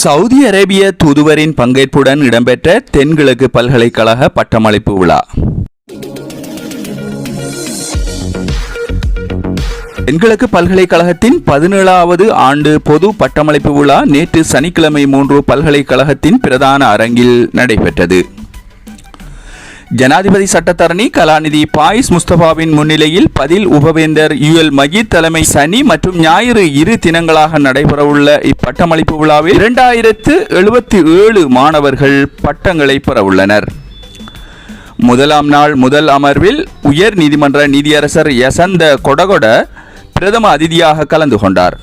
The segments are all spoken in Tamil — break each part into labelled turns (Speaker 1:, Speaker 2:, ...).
Speaker 1: சவுதி அரேபிய தூதுவரின் பங்கேற்புடன் இடம்பெற்ற தென்கிழக்கு பல்கலைக்கழக பட்டமளிப்பு விழா. தென்கிழக்கு பல்கலைக்கழகத்தின் 17வது ஆண்டு பொது பட்டமளிப்பு விழா நேற்று சனிக்கிழமை 3 பல்கலைக்கழகத்தின் பிரதான அரங்கில் நடைபெற்றது. ஜனாதிபதி சட்டத்தரணி கலாநிதி பாயிஸ் முஸ்தபாவின் முன்னிலையில் பதில் உபவேந்தர் UL மஜீத் தலைமை சனி மற்றும் ஞாயிறு 2 தினங்களாக நடைபெறவுள்ள இப்பட்டமளிப்பு விழாவில் 2077 மாணவர்கள் பட்டங்களை பெறவுள்ளனர். முதலாம் நாள் முதல் அமர்வில் உயர் நீதிமன்ற நீதியரசர் யசந்த கொடகொட பிரதம அதிதியாக கலந்து கொண்டார்.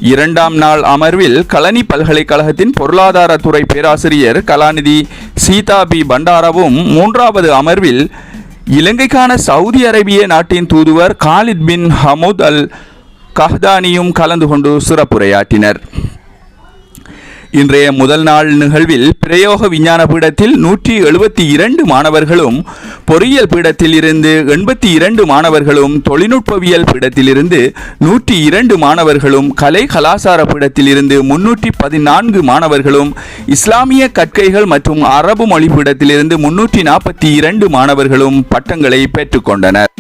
Speaker 1: 2ஆம் நாள் அமர்வில் கலனி பல்கலைக்கழகத்தின் பொருளாதாரத்துறை பேராசிரியர் கலாநிதி சீதா பி பண்டாரவும், 3வது அமர்வில் இலங்கைக்கான சவுதி அரேபிய நாட்டின் தூதுவர் காலித் பின் ஹமூத் அல் கஹ்தானியும் கலந்து கொண்டு சிறப்புரையாற்றினர். இன்றைய முதல் நாள் நிகழ்வில் பிரயோக விஞ்ஞான பீடத்தில் 172 மாணவர்களும், பொறியியல் பீடத்தில் இருந்து 82 மாணவர்களும், தொழில்நுட்பவியல் பீடத்தில் இருந்து 102 மாணவர்களும், கலை கலாசார பீடத்தில் இருந்து 314 மாணவர்களும், இஸ்லாமிய கற்கைகள் மற்றும் அரபு மொழி பீடத்தில் இருந்து 342 மாணவர்களும் பட்டங்களை பெற்றுக்கொண்டனர்.